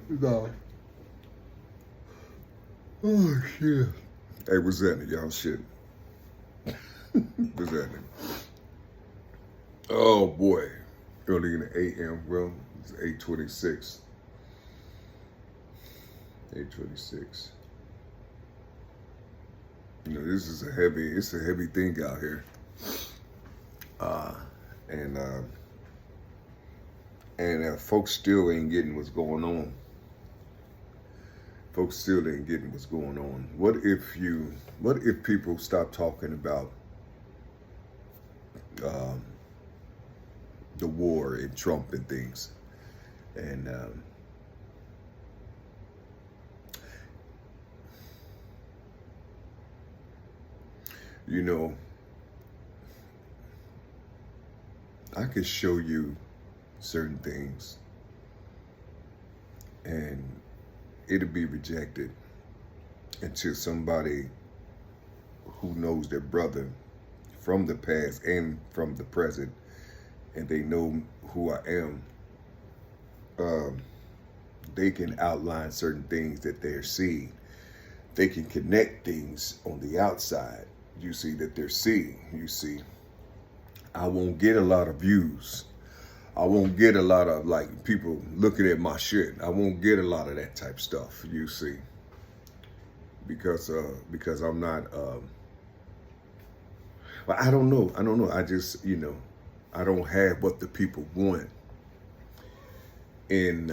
No. Oh, shit. Hey, what's happening, y'all? Shit. What's happening? Oh, boy. Early in the AM. Well, it's 8:26. 8:26. You know, this is it's a heavy thing out here. And, uh, and folks still ain't getting what's going on. Folks still ain't getting what's going on. What if people stop talking about um, the war and Trump and things? And you know, I could show you certain things and it'll be rejected until somebody who knows their brother from the past and from the present, and they know who I am, they can outline certain things that they're seeing. They can connect things on the outside, you see, that they're seeing. You see, I won't get a lot of views. I won't get a lot of like people looking at my shit. I won't get a lot of that type stuff, you see, because I'm not. But I don't know. I just I don't have what the people want, and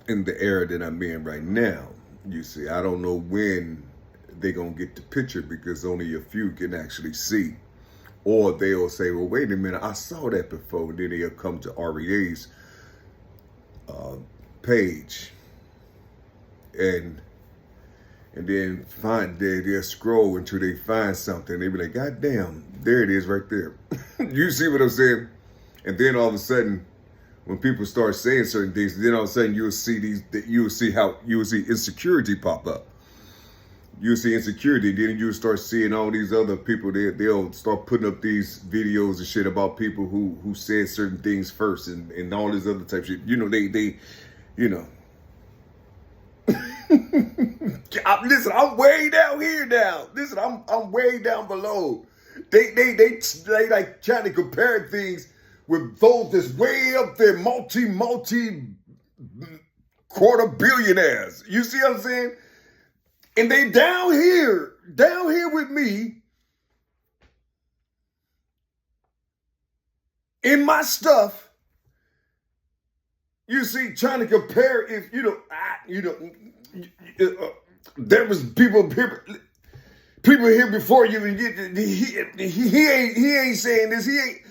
in the era that I'm in right now, you see, I don't know when they're gonna get the picture because only a few can actually see. Or they'll say, well, wait a minute, I saw that before. And then they'll come to REA's page and then they'll scroll until they find something. They'll be like, God damn, there it is right there. You see what I'm saying? And then all of a sudden, when people start saying certain things, then all of a sudden you'll see insecurity pop up. You'll see insecurity, then you'll start seeing all these other people. They'll start putting up these videos and shit about people who said certain things first and all this other type of shit. You know, listen, I'm way down here now. Listen, I'm way down below. They like trying to compare things with those that's way up there, multi quarter billionaires. You see what I'm saying? And they down here with me in my stuff. You see, trying to compare if there was people here before you, and he ain't saying this. He ain't.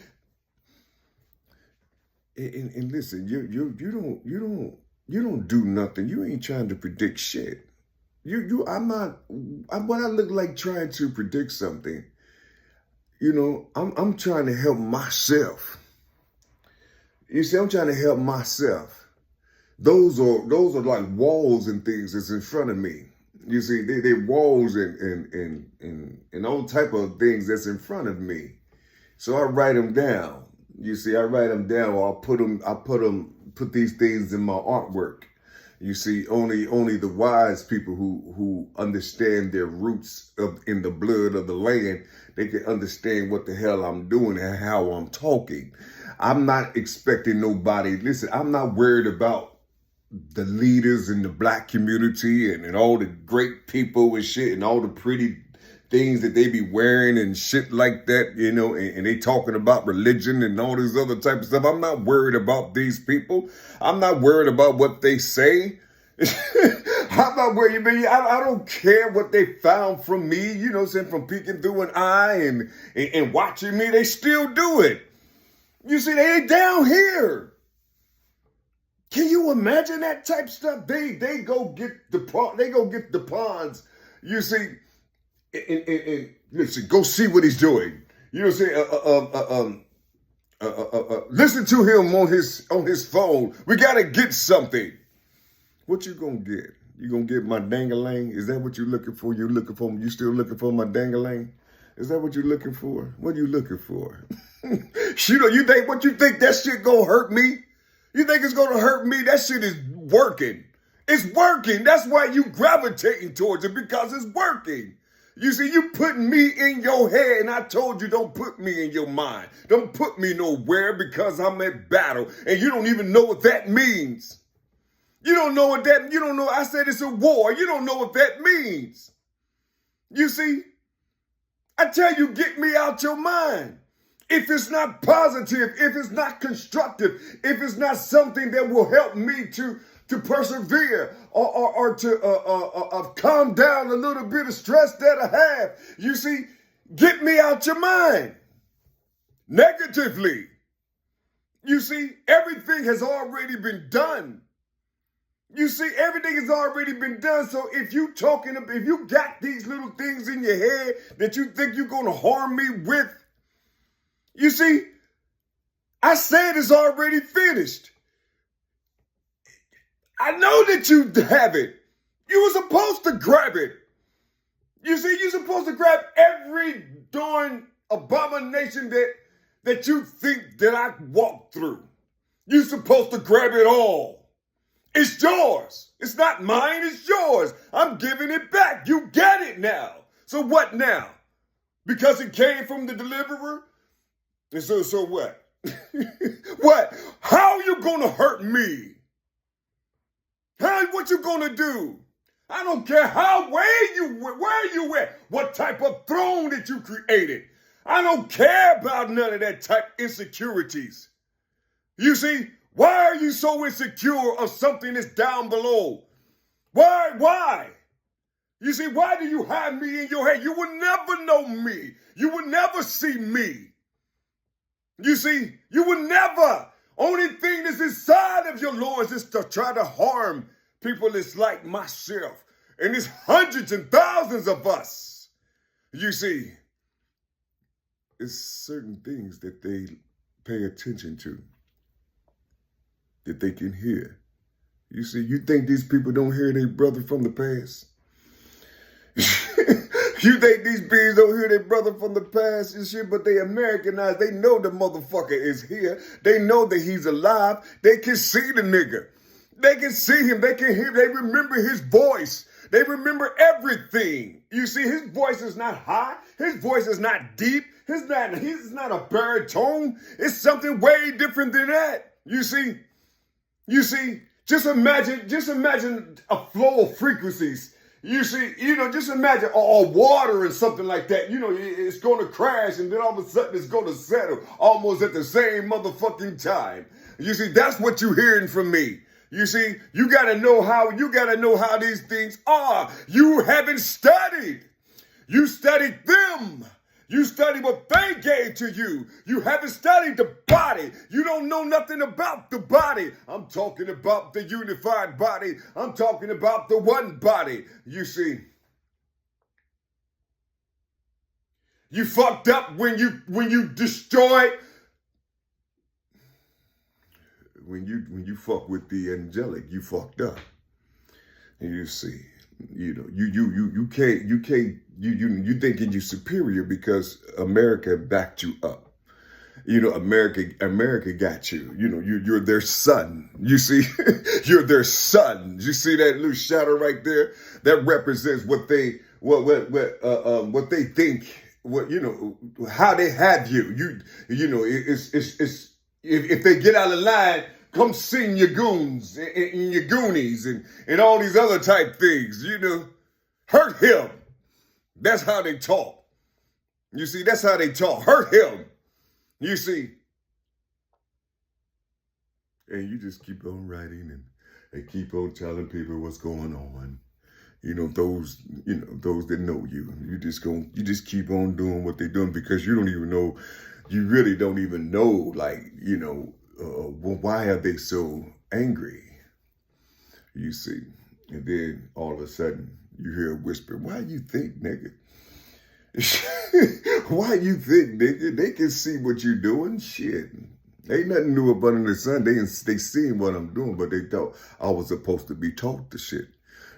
And listen, you don't do nothing. You ain't trying to predict shit. What I look like trying to predict something. You know, I'm trying to help myself. You see, I'm trying to help myself. Those are like walls and things that's in front of me. You see, they walls and all type of things that's in front of me. So I write them down. You see, I write them down, or put these things in my artwork. You see, only the wise people who understand their roots in the blood of the land, they can understand what the hell I'm doing and how I'm talking. I'm not expecting nobody. Listen, I'm not worried about the leaders in the black community and all the great people and shit and all the pretty things that they be wearing and shit like that, you know, and they talking about religion and all this other type of stuff. I'm not worried about these people. I'm not worried about what they say. I'm not worried, man. I don't care what they found from me, you know what I'm saying, from peeking through an eye and watching me. They still do it. You see, they ain't down here. Can you imagine that type stuff? They go get the ponds. You see, and listen, go see what he's doing. You know what I'm saying? Listen to him on his phone. We gotta get something. What you gonna get? You gonna get my dangalang? Is that what you looking for? You still looking for my dangalang? Is that what you're looking for? What are you looking for? You think what you think that shit gonna hurt me? You think it's gonna hurt me? That shit is working. It's working. That's why you gravitating towards it, because it's working. You see, you putting me in your head, and I told you don't put me in your mind. Don't put me nowhere, because I'm at battle, and you don't even know what that means. You don't know what that, you don't know, I said it's a war. You don't know what that means. You see, I tell you, get me out your mind. If it's not positive, if it's not constructive, if it's not something that will help me to persevere or to calm down a little bit of stress that I have, you see, get me out your mind. Negatively. You see, everything has already been done. You see, everything has already been done. So if you got these little things in your head that you think you're going to harm me with, you see, I said it's already finished. I know that you have it. You were supposed to grab it. You see, you're supposed to grab every darn abomination that you think that I walked through. You're supposed to grab it all. It's yours. It's not mine, it's yours. I'm giving it back. You get it now. So what now? Because it came from the deliverer? And so what? What? How are you gonna hurt me? What you gonna do? I don't care where you at, what type of throne that you created. I don't care about none of that type of insecurities. You see, why are you so insecure of something that's down below? Why? You see, why do you have me in your head? You will never know me. You will never see me. You see, you will never. Only thing that's inside of your loins is to try to harm people that's like myself. And there's hundreds and thousands of us. You see, it's certain things that they pay attention to, that they can hear. You see, you think these people don't hear their brother from the past? You think these beings don't hear their brother from the past and shit, but they Americanized. They know the motherfucker is here. They know that he's alive. They can see the nigga. They can see him. They can hear. They remember his voice. They remember everything. You see, his voice is not high. His voice is not deep. He's not a baritone. It's something way different than that. You see, just imagine a flow of frequencies. You see, just imagine water and something like that. It's going to crash, and then all of a sudden it's going to settle almost at the same motherfucking time. You see, that's what you're hearing from me. You see, you got to know how these things are. You haven't studied. You studied them. You studied what they gave to you. You haven't studied the body. You don't know nothing about the body. I'm talking about the unified body. I'm talking about the one body. You see, you fucked up when you destroyed. When you fuck with the angelic, you fucked up. And you see, you thinking you're superior because America backed you up. America got you. You're their son. You see, you're their son. You see that little shadow right there? That represents what they think. How they have you. It's if they get out of line, come sing your goons and your goonies and all these other type things, hurt him. That's how they talk. You see, that's how they talk. Hurt him. You see. And you just keep on writing and keep on telling people what's going on. Those that know you. You just keep on doing what they're doing because you don't even know. You really don't even know, why are they so angry? You see, and then all of a sudden you hear a whisper, why you think, nigga? Why you think, nigga? They can see what you're doing. Shit. Ain't nothing new up under the sun. They seen what I'm doing, but they thought I was supposed to be taught the shit.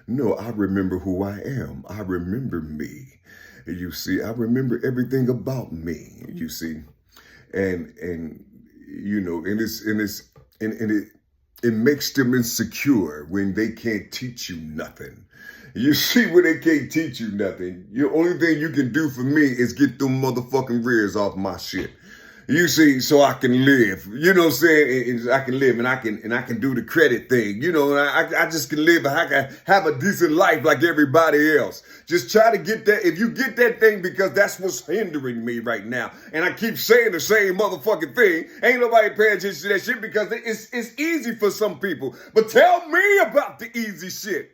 No, I remember who I am. I remember me. You see, I remember everything about me. You see. and you know, and it makes them insecure when they can't teach you nothing. You see, when they can't teach you nothing, the only thing you can do for me is get them motherfucking rears off my shit. You see, so I can live. You know what I'm saying? And I can live, and I can do the credit thing. You know, and I just can live. I can have a decent life like everybody else. Just try to get that. If you get that thing, because that's what's hindering me right now. And I keep saying the same motherfucking thing. Ain't nobody paying attention to that shit because it's easy for some people. But tell me about the easy shit.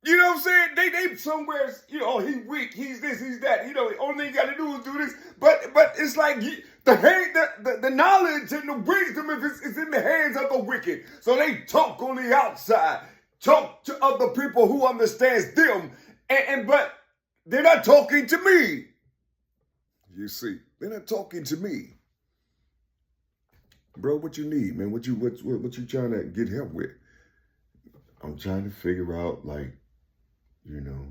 You know what I'm saying? They somewhere, you know, he weak, he's this, he's that. You know, the only thing you got to do is do this. But it's like the knowledge and the wisdom is in the hands of the wicked. So they talk on the outside, talk to other people who understands them, but they're not talking to me. You see, they're not talking to me. Bro, what you need, man? What you trying to get help with? I'm trying to figure out, like, you know,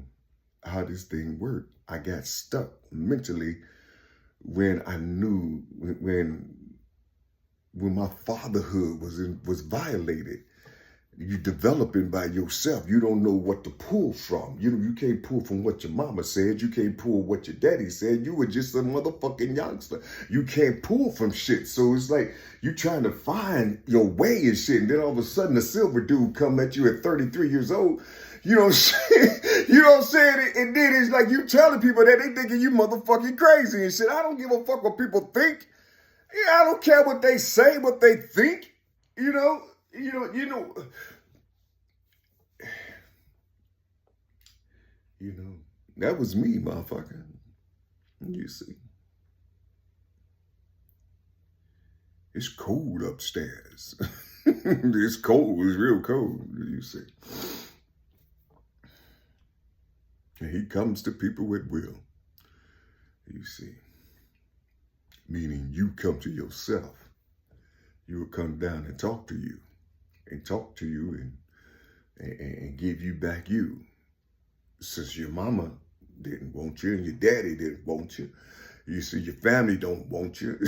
how this thing worked. I got stuck mentally when I knew when my fatherhood was violated. You developing by yourself. You don't know what to pull from. You can't pull from what your mama said. You can't pull what your daddy said. You were just a motherfucking youngster. You can't pull from shit. So it's like you trying to find your way and shit. And then all of a sudden a silver dude come at you at 33 years old. You know what I'm saying? You know what I'm saying? And then it's like you telling people that they thinking you motherfucking crazy and shit. I don't give a fuck what people think. Yeah, I don't care what they say, what they think. You know, that was me, motherfucker. You see. It's cold upstairs. It's cold. It's real cold, you see. And he comes to people with will. You see. Meaning you come to yourself. You will come down and talk to you. And give you back you. Since your mama didn't want you and your daddy didn't want you. You see, your family don't want you.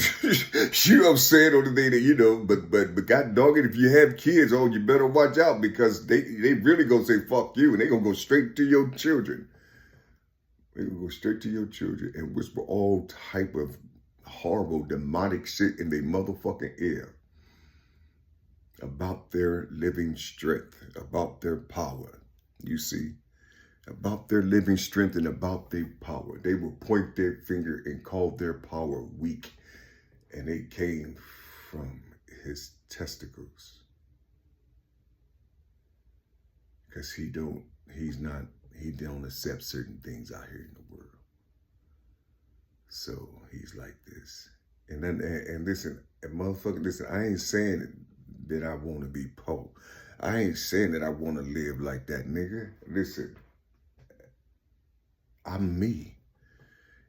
You upset on the day that, you know, but God dog it, if you have kids, oh, you better watch out because they really gonna say fuck you and they gonna go straight to your children. They gonna go straight to your children and whisper all type of horrible demonic shit in their motherfucking ear about their living strength, about their power. You see, about their living strength and about their power. They will point their finger and call their power weak. And they came from his testicles. Because he don't accept certain things out here in the world. So he's like this. And listen, motherfucker, listen, I ain't saying that I want to be poor. I ain't saying that I want to live like that, nigga. Listen, I'm me.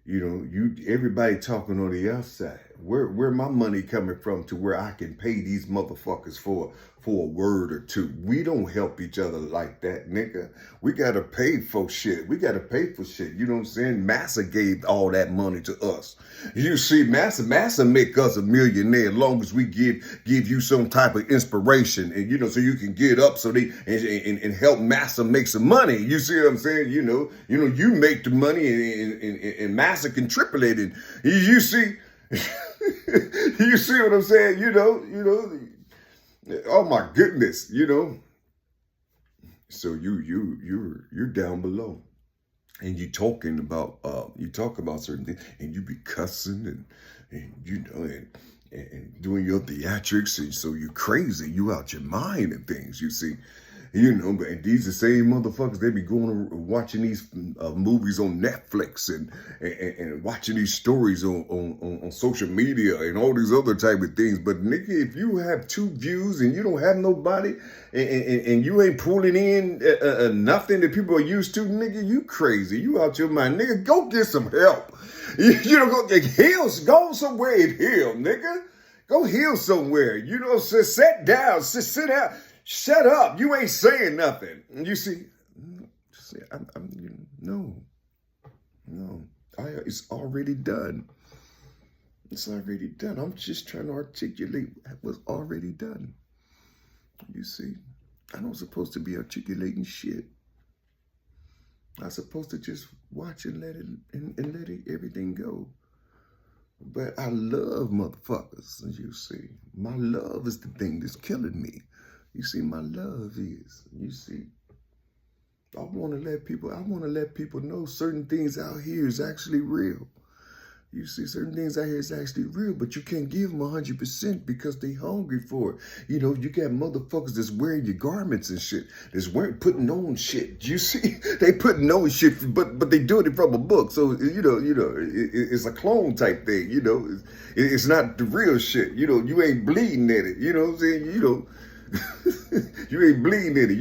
You know, everybody talking on the outside. Where my money coming from to where I can pay these motherfuckers for a word or two. We don't help each other like that, nigga. We gotta pay for shit. We gotta pay for shit. You know what I'm saying? Massa gave all that money to us. You see, Massa make us a millionaire as long as we give you some type of inspiration and, you know, so you can get up so they and help Massa make some money. You see what I'm saying? You know, you make the money and Massa can triple it. And you see, you see what I'm saying? You know, oh my goodness, you know. So you're down below. And you talk about certain things, and you be cussing and you know and doing your theatrics, and so you crazy, you out your mind and things, you see. You know, but these the same motherfuckers, they be going and watching these movies on Netflix and watching these stories on social media and all these other type of things. But nigga, if you have 2 views and you don't have nobody and you ain't pulling in nothing that people are used to, nigga, you crazy. You out your mind. Nigga, go get some help. You know, go get heal. Go somewhere and heal, nigga. Go heal somewhere. You know, sit down. Sit down. Shut up. You ain't saying nothing. You see, no, it's already done. It's already done. I'm just trying to articulate what's already done. You see, I'm not supposed to be articulating shit. I'm supposed to just watch and let everything go. But I love motherfuckers, you see. My love is the thing that's killing me. You see, my love is, you see. I want to let people know certain things out here is actually real. You see, certain things out here is actually real, but you can't give them 100% because they hungry for it. You know, you got motherfuckers that's wearing your garments and shit, that's putting on shit. You see, they putting on shit, but they doing it from a book. So it's a clone type thing. You know, it's not the real shit. You know, you ain't bleeding in it. You know what I'm saying? You know, you ain't bleeding in it.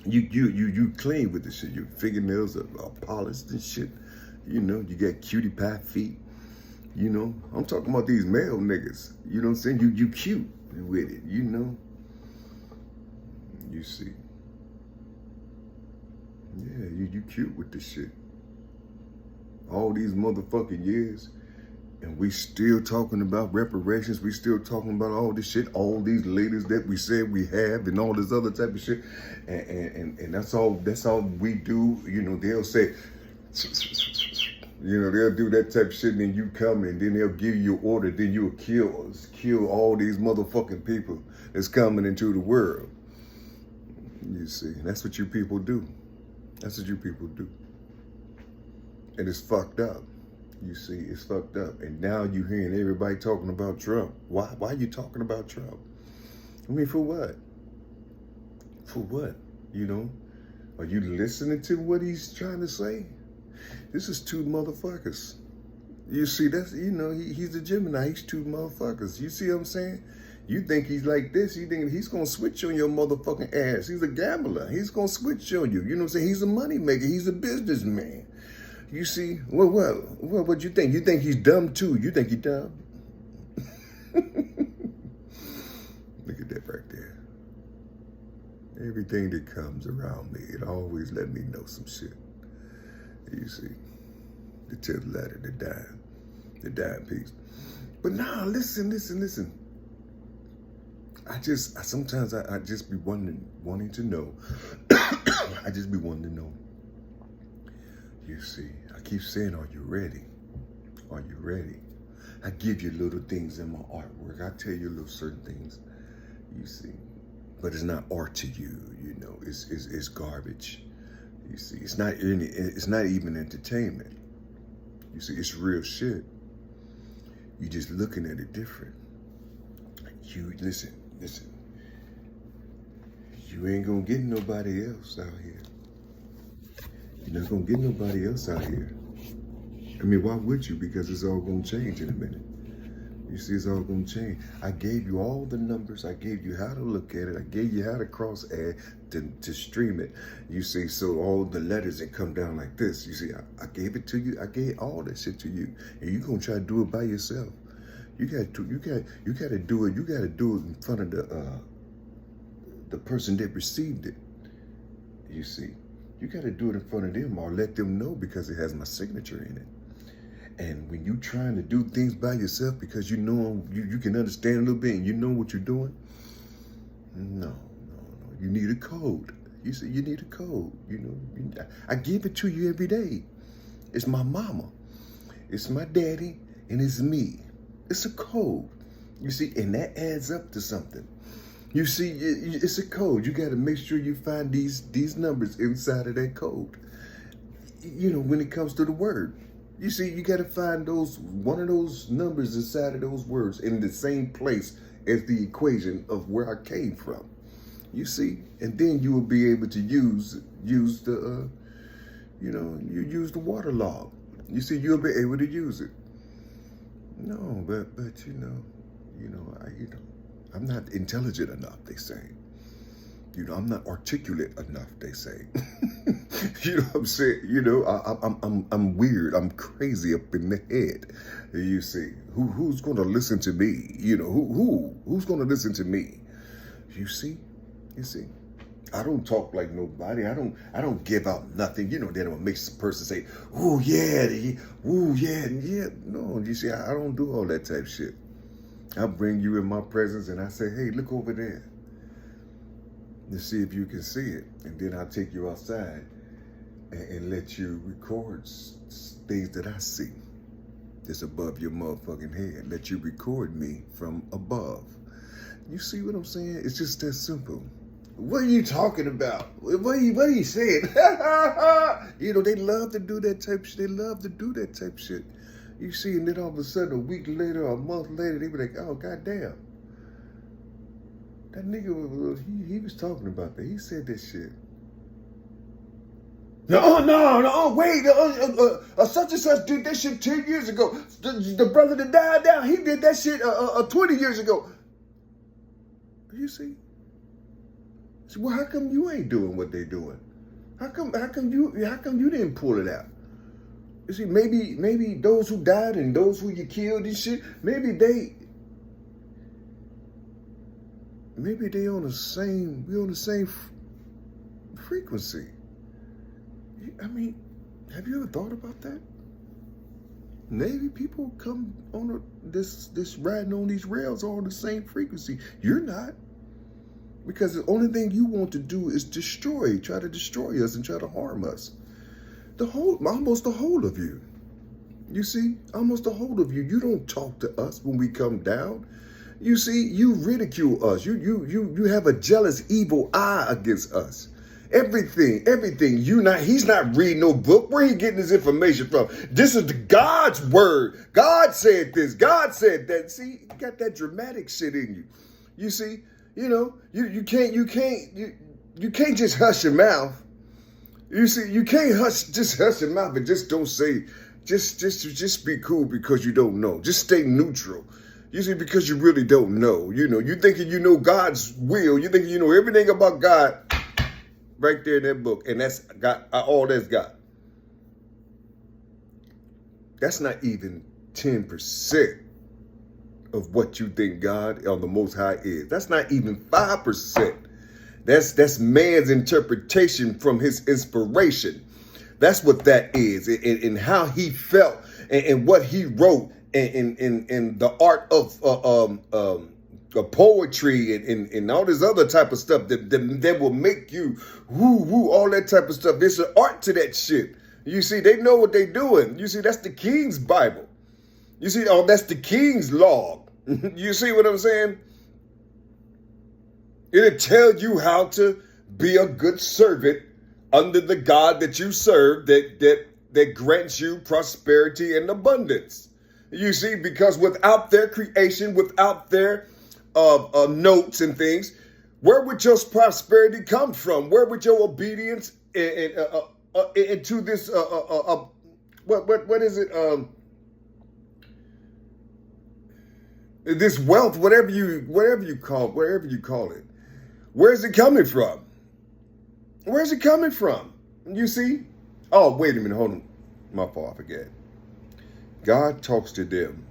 You clean with the shit. Your fingernails are polished and shit. You know, you got cutie pie feet. You know, I'm talking about these male niggas. You know what I'm saying? You cute with it, you know. You see. Yeah, you cute with this shit. All these motherfucking years, and we still talking about reparations. We still talking about all this shit. All these ladies that we said we have, and all this other type of shit. And that's all we do. You know, they'll say, you know, they'll do that type of shit, and then you come, and then they'll give you an order, then you'll kill all these motherfucking people that's coming into the world. You see, that's what you people do. That's what you people do. And it's fucked up. You see, it's fucked up. And now you're hearing everybody talking about Trump. Why are you talking about Trump? I mean, for what? For what? You know? Are you listening to what he's trying to say? This is two motherfuckers. You see, that's, you know, he's a Gemini. He's two motherfuckers. You see what I'm saying? You think he's like this. You think he's going to switch on your motherfucking ass. He's a gambler. He's going to switch on you. You know what I'm saying? He's a money maker. He's a businessman. You see? What you think? You think he's dumb too? You think he's dumb? Look at that right there. Everything that comes around me, it always let me know some shit. You see, the 10th letter, the dying piece. But now, listen. Sometimes I just be wanting to know. I just be wanting to know. You see, I keep saying, are you ready? Are you ready? I give you little things in my artwork. I tell you little certain things, you see. But it's not art to you, you know. It's garbage. You see, it's not even entertainment. You see, it's real shit. You just looking at it different. You listen. You ain't gonna get nobody else out here. You're not gonna get nobody else out here. I mean, why would you? Because it's all gonna change in a minute. You see, it's all gonna change. I gave you all the numbers. I gave you how to look at it. I gave you how to cross add to stream it. You see, so all the letters that come down like this. You see, I gave it to you. I gave all that shit to you, and you gonna try to do it by yourself. You got to do it. You got to do it in front of the person that received it. You see, you got to do it in front of them or let them know because it has my signature in it. And when you trying to do things by yourself because you know you can understand a little bit and you know what you're doing, no. You need a code. You see, you need a code. You know, I give it to you every day. It's my mama, it's my daddy, and it's me. It's a code. You see, and that adds up to something. You see, it's a code. You got to make sure you find these numbers inside of that code. You know, when it comes to the word. You see, you got to find one of those numbers inside of those words in the same place as the equation of where I came from. You see, and then you will be able to use the, you use the water log. You see, you'll be able to use it. No, but I'm not intelligent enough, they say. You know, I'm not articulate enough, they say. You know what I'm saying? You know, I'm weird. I'm crazy up in the head. You see, who's going to listen to me? You know, who's going to listen to me? You see, I don't talk like nobody. I don't give out nothing. You know, that will make a person say, "Ooh yeah, ooh yeah, yeah." No, you see, I don't do all that type of shit. I bring you in my presence and I say, "Hey, look over there," to see if you can see it, and then I'll take you outside and let you record things that I see that's above your motherfucking head. Let you record me from above. You see what I'm saying? It's just that simple. What are you talking about? What are you saying? You know, they love to do that type of shit. They love to do that type of shit. You see, and then all of a sudden, a week later, or a month later, they be like, "Oh, goddamn. That nigga, he was talking about that. He said that shit." No, wait. Such and such did that shit 10 years ago. The brother that died now, he did that shit 20 years ago. You see? So, well, how come you ain't doing what they doing? How come you didn't pull it out? You see, maybe those who died and those who you killed and shit, maybe they on the same frequency. I mean, have you ever thought about that? Maybe people come on this riding on these rails on the same frequency. You're not. Because the only thing you want to do is try to destroy us and try to harm us. Almost the whole of you. You see, almost the whole of you. You don't talk to us when we come down. You see, you ridicule us. You have a jealous, evil eye against us. Everything. He's not reading no book. Where he getting his information from? This is God's word. God said this. God said that. See, you got that dramatic shit in you. You see, you know, you can't just hush your mouth. You see, you can't just hush your mouth and just don't say, just be cool because you don't know. Just stay neutral. You see, because you really don't know. You know, you thinking you know God's will. You thinking you know everything about God right there in that book. And that's got all that's got. That's not even 10% of what you think God or the Most High is. That's not even 5%. That's man's interpretation from his inspiration. That's what that is, and how he felt, and what he wrote, and the art of poetry, and all this other type of stuff that will make you woo, all that type of stuff. There's an art to that shit. You see, they know what they're doing. You see, that's the King's Bible. You see, that's the King's log. You see what I'm saying? It'll tell you how to be a good servant under the God that you serve, that grants you prosperity and abundance. You see, because without their creation, without their notes and things, where would your prosperity come from? Where would your obedience into this what is it? This wealth, whatever you call it. Where's it coming from? Where's it coming from? You see? Oh, wait a minute. Hold on. My fault. I forget. God talks to them.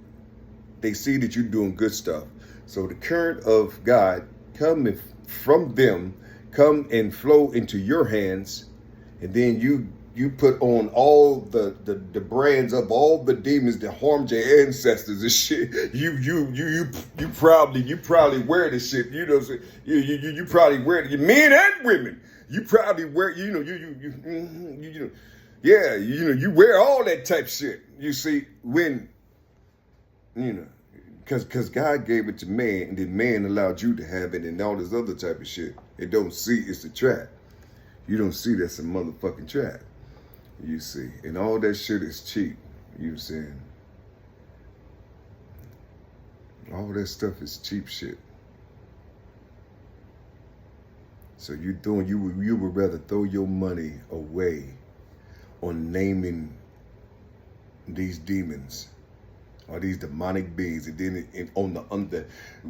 They see that you're doing good stuff. So the current of God coming from them come and flow into your hands, and then you put on all the brands of all the demons that harmed your ancestors and shit. You probably wear this shit. You know what I'm saying? You probably wear it. Men and women. You probably wear. You wear all that type shit. You see, when because God gave it to man, and then man allowed you to have it, and all this other type of shit. It don't see it's a trap. You don't see that's a motherfucking trap. You see, and all that shit is cheap. You saying? All that stuff is cheap shit. So you would rather throw your money away on naming these demons or these demonic beings, and then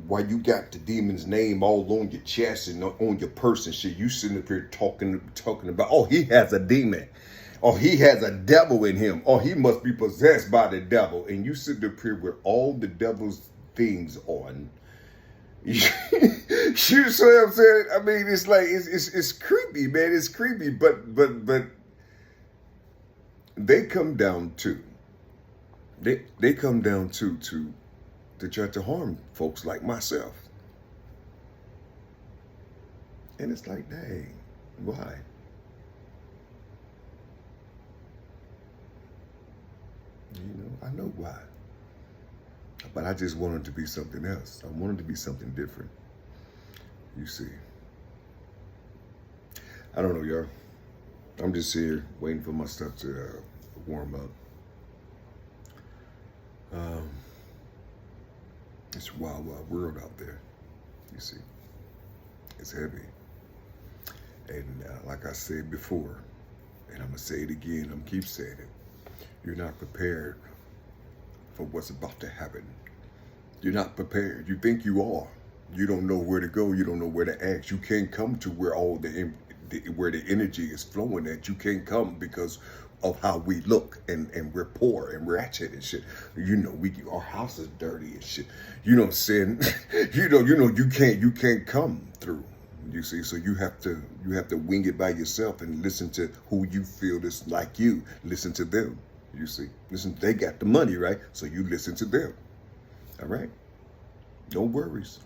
while you got the demon's name all on your chest and on your purse and shit, you sitting up here talking about, oh, he has a demon. Or he has a devil in him. Or he must be possessed by the devil. And you sit up here with all the devil's things on. You You see what I'm saying? I mean, it's like it's creepy, man. It's creepy, but they come down to they come down to try to harm folks like myself, and it's like, dang, why? I know why, but I just wanted to be something else. I wanted to be something different. You see, I don't know, y'all. I'm just here waiting for my stuff to warm up. It's a wild, wild world out there. You see, it's heavy. And like I said before, and I'm going to say it again, I'm going to keep saying it. You're not prepared for what's about to happen. You're not prepared. You think you are. You don't know where to go. You don't know where to act. You can't come to where where the energy is flowing at. You can't come because of how we look, and we're poor and ratchet and shit. Our house is dirty and shit. You know what I'm saying? you can't come through. You see, so you have to wing it by yourself and listen to who you feel is like you. Listen to them. You see, listen, they got the money, right? So you listen to them. All right? No worries.